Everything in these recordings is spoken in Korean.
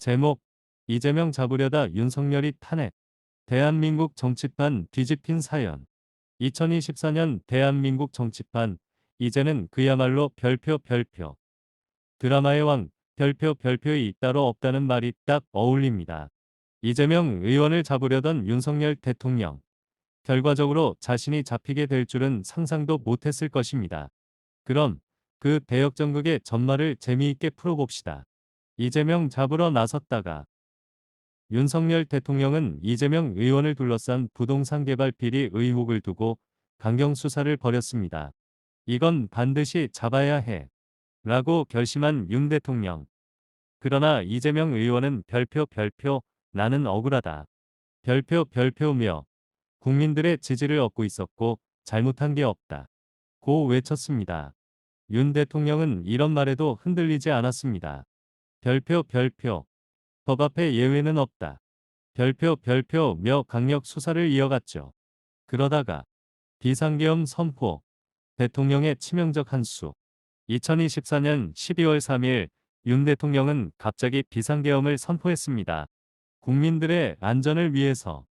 제목, 이재명 잡으려다 윤석열이 탄핵. 대한민국 정치판 뒤집힌 사연. 2024년 대한민국 정치판, 이제는 그야말로 별표. 드라마의 왕, 별표이 따로 없다는 말이 딱 어울립니다. 이재명 의원을 잡으려던 윤석열 대통령. 결과적으로 자신이 잡히게 될 줄은 상상도 못했을 것입니다. 그럼 그 대역전극의 전말을 재미있게 풀어봅시다. 이재명 잡으러 나섰다가 윤석열 대통령은 이재명 의원을 둘러싼 부동산 개발 비리 의혹을 두고 강경 수사를 벌였습니다. 이건 반드시 잡아야 해 라고 결심한 윤 대통령. 그러나 이재명 의원은 별표 나는 억울하다. 별표며 국민들의 지지를 얻고 있었고 잘못한 게 없다 고 외쳤습니다. 윤 대통령은 이런 말에도 흔들리지 않았습니다. 별표 법 앞에 예외는 없다. 별표며 강력 수사를 이어갔죠. 그러다가 비상계엄 선포, 대통령의 치명적 한수. 2024년 12월 3일 윤 대통령은 갑자기 비상계엄을 선포했습니다. 국민들의 안전을 위해서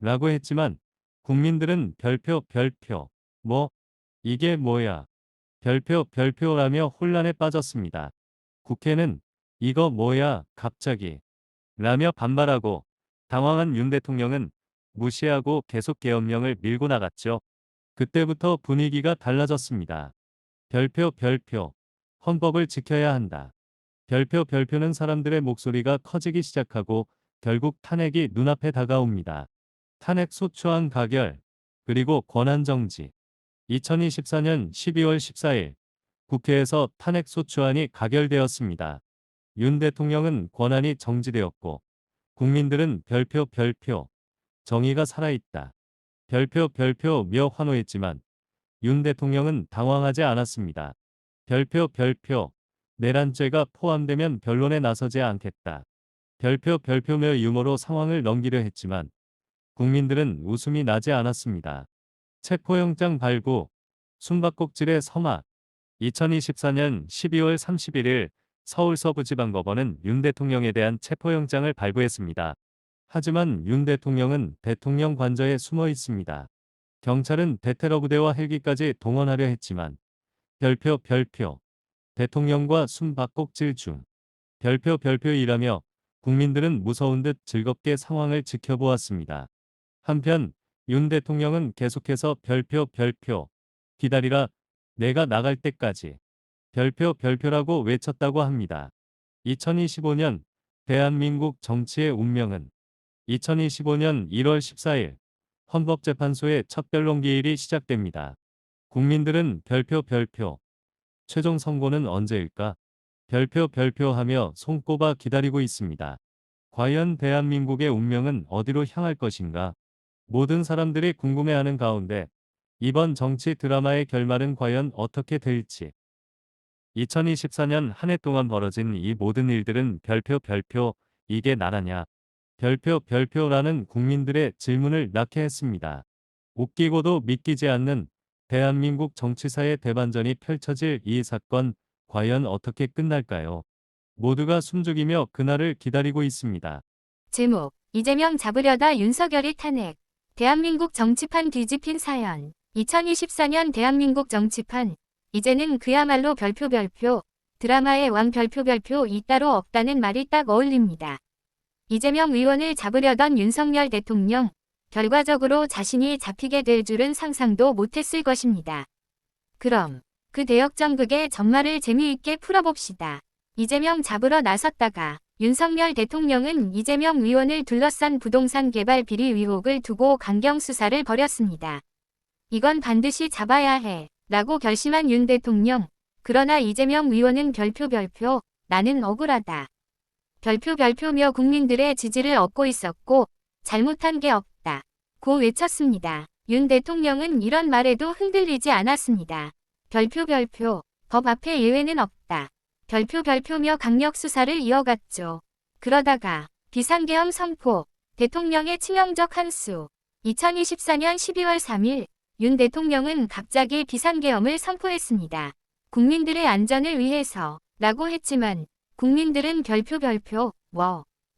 라고 했지만 국민들은 별표 뭐 이게 뭐야 별표라며 혼란에 빠졌습니다. 국회는 이거 뭐야 갑자기 라며 반발하고 당황한 윤 대통령은 무시하고 계속 계엄령을 밀고 나갔죠. 그때부터 분위기가 달라졌습니다. 별표 헌법을 지켜야 한다. 별표는 사람들의 목소리가 커지기 시작하고 결국 탄핵이 눈앞에 다가옵니다. 탄핵 소추안 가결, 그리고 권한 정지. 2024년 12월 14일 국회에서 탄핵 소추안이 가결되었습니다. 윤 대통령은 권한이 정지되었고 국민들은 별표 정의가 살아있다. 별표며 환호했지만 윤 대통령은 당황하지 않았습니다. 별표 내란죄가 포함되면 변론에 나서지 않겠다. 별표며 유머로 상황을 넘기려 했지만 국민들은 웃음이 나지 않았습니다. 체포영장 발부, 숨바꼭질의 서막. 2024년 12월 31일 서울 서부지방법원은 윤 대통령에 대한 체포영장을 발부했습니다. 하지만 윤 대통령은 대통령 관저에 숨어 있습니다. 경찰은 대테러 부대와 헬기까지 동원하려 했지만 별표 대통령과 숨바꼭질 중 별표이라며 국민들은 무서운 듯 즐겁게 상황을 지켜보았습니다. 한편 윤 대통령은 계속해서 별표 기다리라 내가 나갈 때까지 별표라고 외쳤다고 합니다. 2025년 대한민국 정치의 운명은 2025년 1월 14일 헌법재판소의 첫 변론기일이 시작됩니다. 국민들은 별표 최종 선고는 언제일까? 별표하며 손꼽아 기다리고 있습니다. 과연 대한민국의 운명은 어디로 향할 것인가? 모든 사람들이 궁금해하는 가운데 이번 정치 드라마의 결말은 과연 어떻게 될지. 2024년 한 해 동안 벌어진 이 모든 일들은 별표 이게 나라냐? 별표라는 국민들의 질문을 낳게 했습니다. 웃기고도 믿기지 않는 대한민국 정치사의 대반전이 펼쳐질 이 사건, 과연 어떻게 끝날까요? 모두가 숨죽이며 그날을 기다리고 있습니다. 제목, 이재명 잡으려다 윤석열이 탄핵. 대한민국 정치판 뒤집힌 사연. 2024년 대한민국 정치판. 이제는 그야말로 별표 드라마의 왕 별표 이 따로 없다는 말이 딱 어울립니다. 이재명 의원을 잡으려던 윤석열 대통령. 결과적으로 자신이 잡히게 될 줄은 상상도 못했을 것입니다. 그럼 그 대역전극의 전말을 재미있게 풀어봅시다. 이재명 잡으러 나섰다가 윤석열 대통령은 이재명 의원을 둘러싼 부동산 개발 비리 의혹을 두고 강경 수사를 벌였습니다. 이건 반드시 잡아야 해. 라고 결심한 윤 대통령. 그러나 이재명 의원은 별표 나는 억울하다. 별표며 국민들의 지지를 얻고 있었고 잘못한 게 없다. 고 외쳤습니다. 윤 대통령은 이런 말에도 흔들리지 않았습니다. 별표 법 앞에 예외는 없다. 별표며 강력 수사를 이어갔죠. 그러다가 비상계엄 선포, 대통령의 치명적 한수. 2024년 12월 3일 윤 대통령은 갑자기 비상계엄을 선포했습니다. 국민들의 안전을 위해서 라고 했지만 국민들은 별표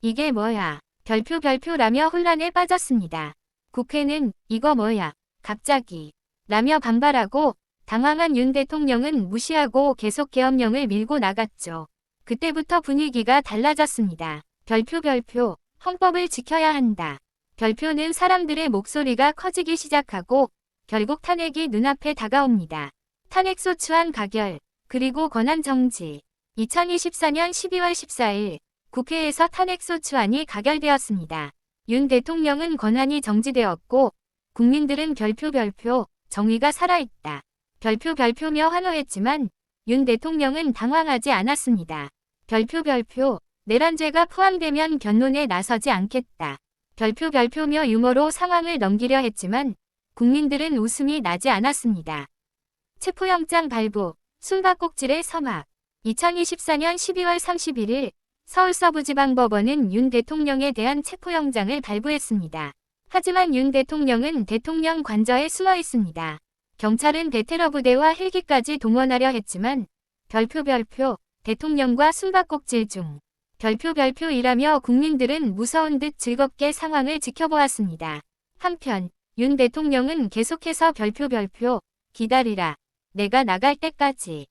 이게 뭐야 별표라며 혼란에 빠졌습니다. 국회는 이거 뭐야 갑자기 라며 반발하고 당황한 윤 대통령은 무시하고 계속 계엄령을 밀고 나갔죠. 그때부터 분위기가 달라졌습니다. 별표 헌법을 지켜야 한다. 별표는 사람들의 목소리가 커지기 시작하고 결국 탄핵이 눈앞에 다가옵니다. 탄핵소추안 가결, 그리고 권한 정지. 2024년 12월 14일 국회에서 탄핵소추안이 가결되었습니다. 윤 대통령은 권한이 정지되었고 국민들은 별표 정의가 살아있다. 별표며 환호했지만 윤 대통령은 당황하지 않았습니다. 별표 내란죄가 포함되면 변론에 나서지 않겠다. 별표며 유머로 상황을 넘기려 했지만 국민들은 웃음이 나지 않았습니다. 체포영장 발부, 숨바꼭질의 서막. 2024년 12월 31일 서울서부지방법원은 윤 대통령에 대한 체포영장을 발부했습니다. 하지만 윤 대통령은 대통령 관저에 숨어 있습니다. 경찰은 대테러 부대와 헬기까지 동원하려 했지만 별표 대통령과 숨바꼭질 중 별표이라며 국민들은 무서운 듯 즐겁게 상황을 지켜보았습니다. 한편 윤 대통령은 계속해서 별표 기다리라. 내가 나갈 때까지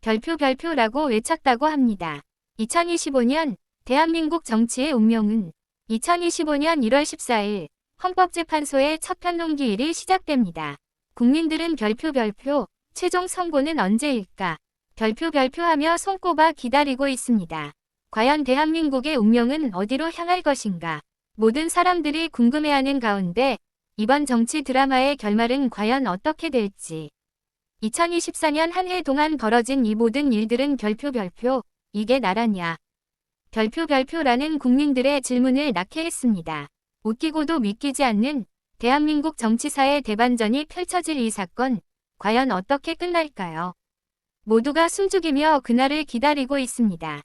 별표라고 외쳤다고 합니다. 2025년 대한민국 정치의 운명은 2025년 1월 14일 헌법재판소의 첫 변론기일이 시작됩니다. 국민들은 별표 최종 선고는 언제일까? 별표하며 손꼽아 기다리고 있습니다. 과연 대한민국의 운명은 어디로 향할 것인가? 모든 사람들이 궁금해하는 가운데 이번 정치 드라마의 결말은 과연 어떻게 될지. 2024년 한 해 동안 벌어진 이 모든 일들은 별표 이게 나라냐? 별표라는 국민들의 질문을 낳게 했습니다. 웃기고도 믿기지 않는 대한민국 정치사의 대반전이 펼쳐질 이 사건, 과연 어떻게 끝날까요? 모두가 숨죽이며 그날을 기다리고 있습니다.